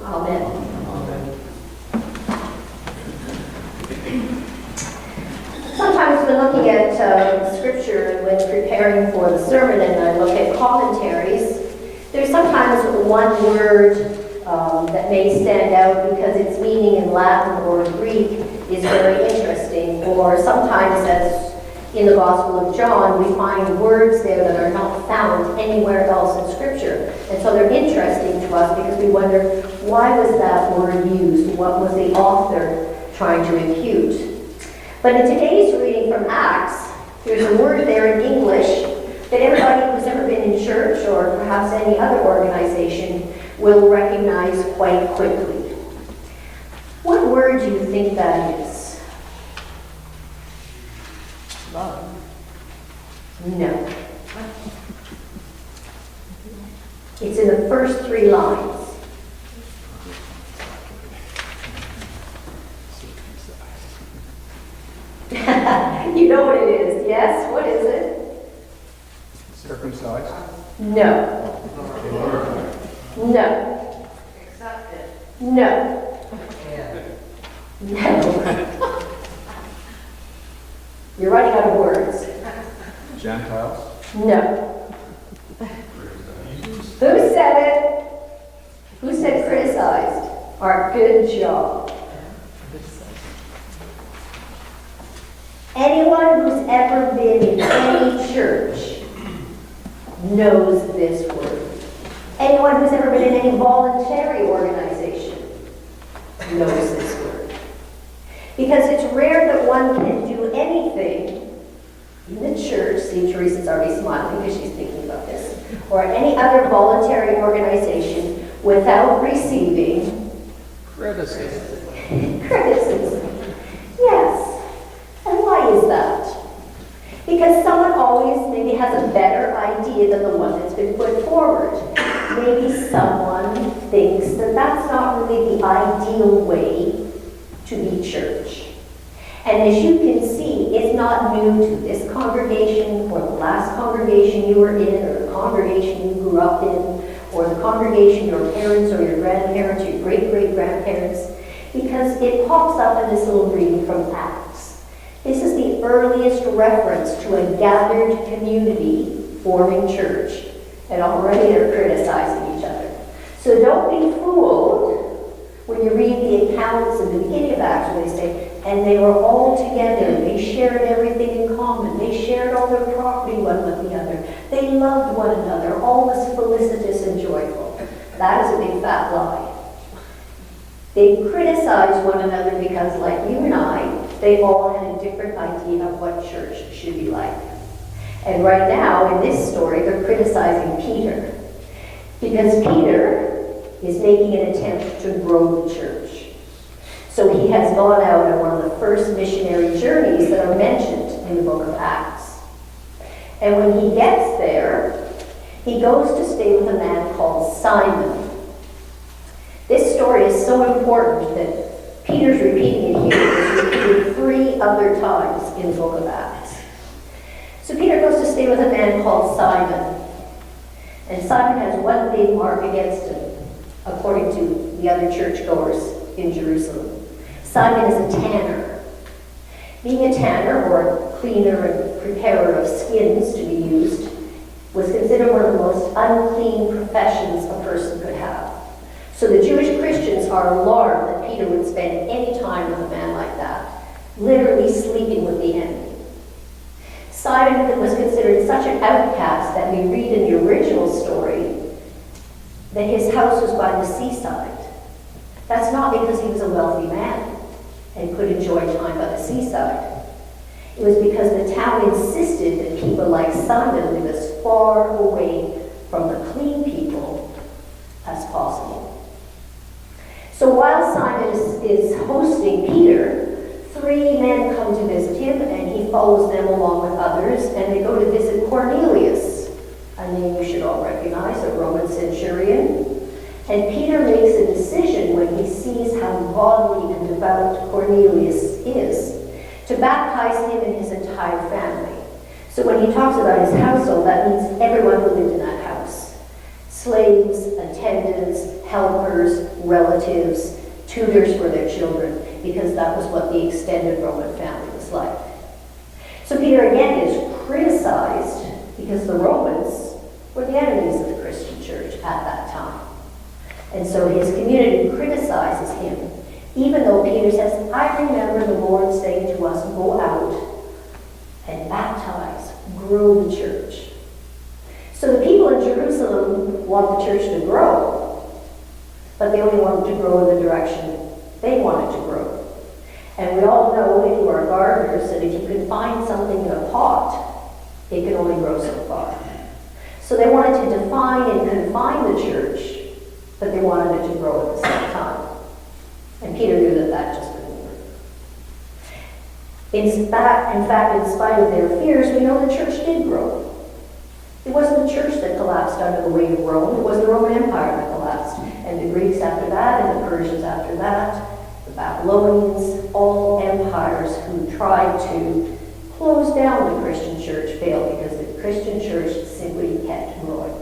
Amen. Amen. Sometimes when looking at scripture when preparing for the sermon and I look at commentaries, there's sometimes one word that may stand out because its meaning in Latin or Greek is very interesting, or sometimes, as in the Gospel of John, we find words there that are not found anywhere else in Scripture. And so they're interesting to us because we wonder, why was that word used? What was the author trying to impute? But in today's reading from Acts, there's a word there in English that everybody who's ever been in church or perhaps any other organization will recognize quite quickly. What word do you think that is? Love. No. It's in the first 3 lines. You know what it is, yes? What is it? Circumcised. No. No. Accepted. No. Yeah. No. You're running out of words. Gentiles. No. Who said it? Who said criticized? Our good job. Anyone who's ever been in any church knows this word. Anyone who's ever been in any voluntary organization knows this word. Because it's rare that one can do anything in the church, see, Teresa's already smiling because she's thinking about this, or any other voluntary organization without receiving Criticism. criticism. Yes. And why is that? Because someone always maybe has a better idea than the one that's been put forward. Maybe someone thinks that that's not really the ideal way to be church. And as you can see, it's not new to this congregation or the last congregation you were in or the congregation you grew up in or the congregation your parents or your grandparents or your great-great-grandparents, because it pops up in this little reading from Acts. This is the earliest reference to a gathered community forming church, and already they're criticizing each other. So don't be fooled when you read the accounts in the beginning of Acts where they say, and they were all together, they shared everything in common, they shared all their property one with the other, they loved one another, all was felicitous and joyful. That is a big fat lie. They criticized one another because, like you and I, they all had a different idea of what church should be like. And right now, in this story, they're criticizing Peter. Because Peter is making an attempt to grow the church. So he has gone out on one of the first missionary journeys that are mentioned in the book of Acts. And when he gets there, he goes to stay with a man called Simon. This story is so important that Peter's repeating it here. It's repeated 3 other times in the book of Acts. So Peter goes to stay with a man called Simon. And Simon has one big mark against him, according to the other churchgoers in Jerusalem. Simon is a tanner. Being a tanner, or a cleaner and preparer of skins to be used, was considered one of the most unclean professions a person could have. So the Jewish Christians are alarmed that Peter would spend any time with a man like that, literally sleeping with the enemy. Simon was considered such an outcast that we read in the original story that his house was by the seaside. That's not because he was a wealthy man and could enjoy time by the seaside. It was because the town insisted that people like Simon live as far away from the clean people as possible. So while Simon is hosting Peter, 3 men come to visit him, and he follows them along with others, and they go to visit Cornelius, a name you should all recognize, a Roman centurion. And Peter makes a decision when he sees how godly and devout Cornelius is, to baptize him and his entire family. So when he talks about his household, that means everyone who lived in that house. Slaves, attendants, helpers, relatives, tutors for their children, because that was what the extended Roman family was like. So Peter again is criticized because the Romans were the enemies of the Christian church at that time. And so his community criticizes him, even though Peter says, I remember the Lord saying to us, go out and baptize, grow the church. So the people in Jerusalem want the church to grow, but they only want it to grow in the direction they want it to grow. And we all know, if you are gardeners, that if you can find something in a pot, it can only grow so far. So they wanted to define and confine the church, but they wanted it to grow at the same time. And Peter knew that that just wouldn't work. In fact, in spite of their fears, we know the church did grow. It wasn't the church that collapsed under the weight of Rome, it was the Roman Empire that collapsed. And the Greeks after that, and the Persians after that, the Babylonians, all empires who tried to close down the Christian church failed because the Christian church simply kept growing.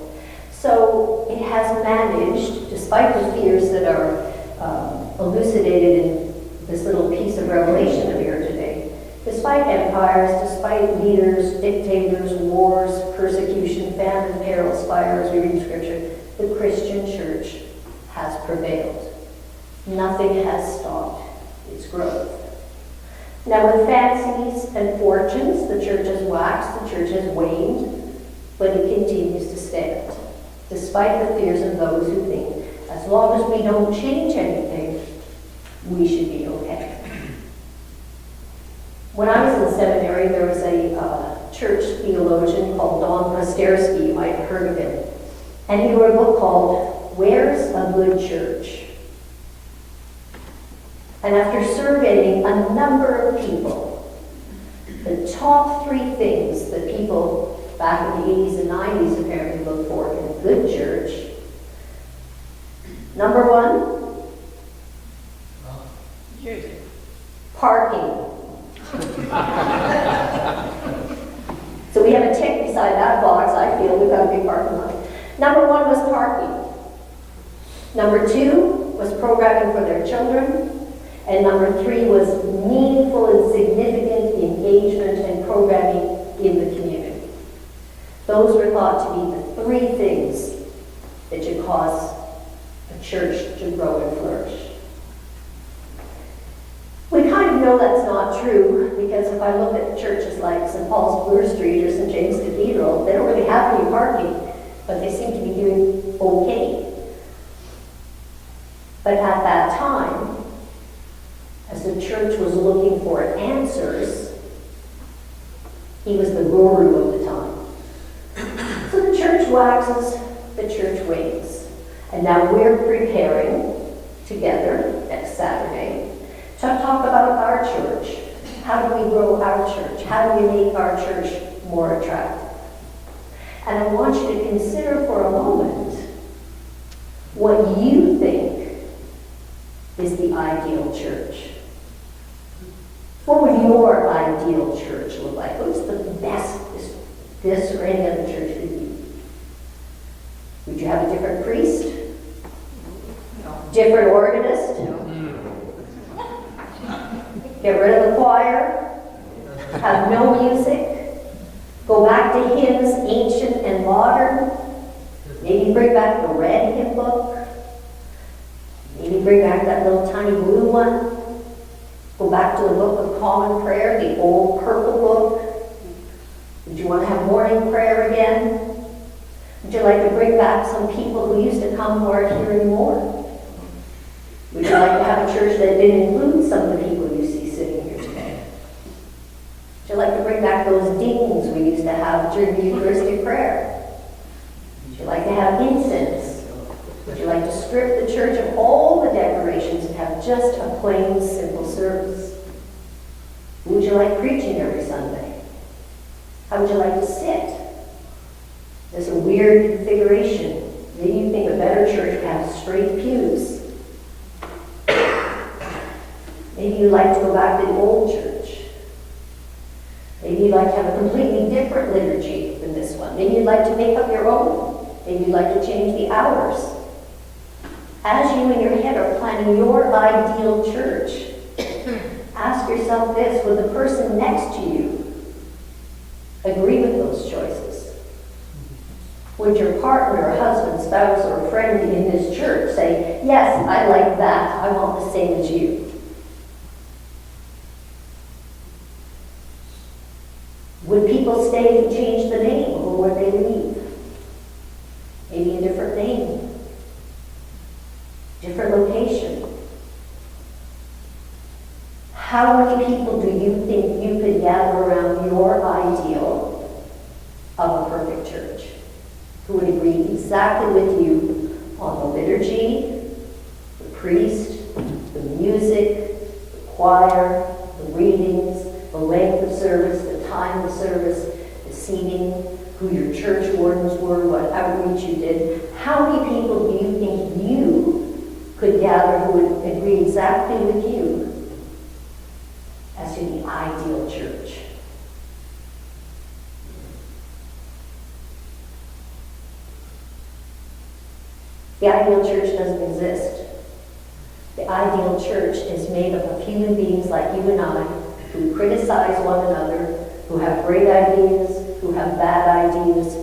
So it has managed, despite the fears that are elucidated in this little piece of revelation that we heard today, despite empires, despite leaders, dictators, wars, persecution, famine, perils, fires, we read Scripture, the Christian church has prevailed. Nothing has stopped its growth. Now with fancies and fortunes, the church has waxed, the church has waned, but it continues to stand, despite the fears of those who think, as long as we don't change anything, we should be okay. When I was in seminary, there was a church theologian called Don Prosterski, you might have heard of him, and he wrote a book called Where's a Good Church? And after surveying a number of people, the top 3 things that people back in the 80s and 90s apparently looked for in a good church. Number 1, parking. So we have a tick beside that box. I feel we've got a big parking lot. Number 1 was parking. Number 2 was programming for their children. And number 3 was meaningful and significant engagement and programming in the community. Those were thought to be the 3 things that should cause a church to grow and flourish. We kind of know that's not true, because if I look at churches like St. Paul's Bloor Street or St. James Cathedral, they don't really have any parking, but they seem to be doing okay. But at that time, as the church was looking for answers, he was the guru of the time. So the church waxes, the church wanes. And now we're preparing together next Saturday to talk about our church. How do we grow our church? How do we make our church more attractive? And I want you to consider for a moment what you think is the ideal church. What would your ideal church look like? What's the best this or any other church could be? Would you have a different priest? No. Different organist? Get rid of the choir? Have no music? Go back to hymns, ancient and modern? Maybe bring back the red hymn book? Maybe bring back that little tiny blue one? Go back to the Book of Common Prayer, the old purple book? Would you want to have morning prayer again? Would you like to bring back some people who used to come who aren't here anymore? Would you like to have a church that didn't include some of the people you see sitting here today? Would you like to bring back those dings we used to have during the Eucharistic prayer? Would you like to have incense? Would you like to strip the church of all the decorations and have just a plain, simple service? Would you like preaching every Sunday? How would you like to sit? There's a weird configuration. Maybe you think a better church would have straight pews. Maybe you'd like to go back to the old church. Maybe you'd like to have a completely different liturgy than this one. Maybe you'd like to make up your own. Maybe you'd like to change the hours. As you in your head are planning your ideal church, ask yourself this: would the person next to you agree with those choices? Would your partner, or husband, spouse, or friend in this church say, yes, I like that, I want the same as you? Would people stay if you changed the name, or would they leave? Maybe a different name, different location. How many people do you think you could gather around your ideal of a perfect church, who would agree exactly with you on the liturgy, the priest, the music, the choir, the readings, the length of service, the time of service, the seating, who your church wardens were, what outreach you did? How many people do you think you could gather who would agree exactly with you as to the ideal church? The ideal church doesn't exist. The ideal church is made up of human beings like you and I, who criticize one another, who have great ideas, who have bad ideas,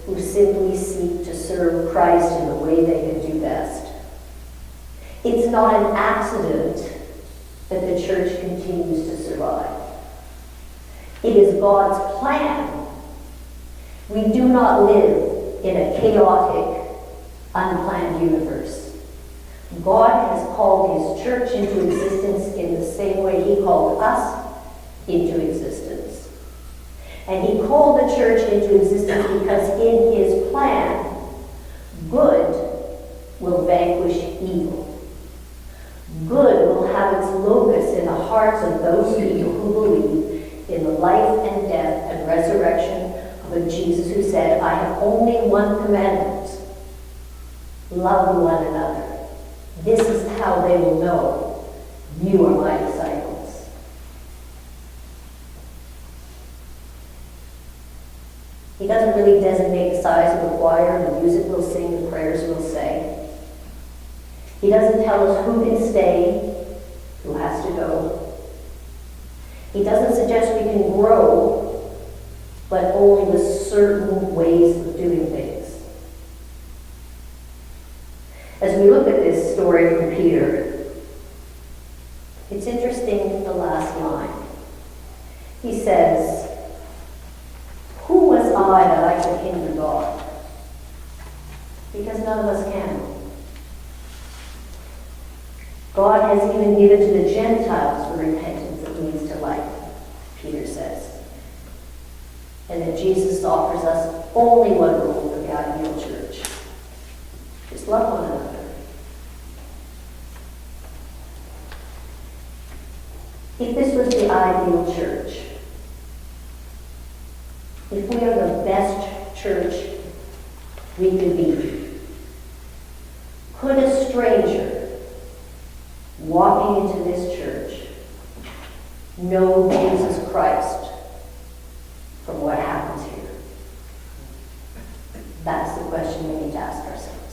who simply seek to serve Christ in the way they can do best. It's not an accident that the church continues to survive. It is God's plan. We do not live in a chaotic, unplanned universe. God has called his church into existence in the same way he called us into existence. And he called the church into existence because in his plan, good will vanquish evil. Good will have its locus in the hearts of those people who believe in the life and death and resurrection of a Jesus who said, I have only one commandment: love one another. This is how they will know you are my disciples. He doesn't really designate the size of the choir, the music we'll sing, the prayers we'll say. He doesn't tell us who can stay, who has to go. He doesn't suggest we can grow, but only with certain ways of doing things. As we look at this story from Peter, it's interesting, the last line. He says, who was I that I could hinder God? Because none of us can. God has even given to the Gentiles the repentance that leads to life, Peter says. And that Jesus offers us only one rule for the ideal church: just love one another. If this was the ideal church, if we are the best church we could be, could a stranger walking into this church know Jesus Christ from what happens here? That's the question we need to ask ourselves.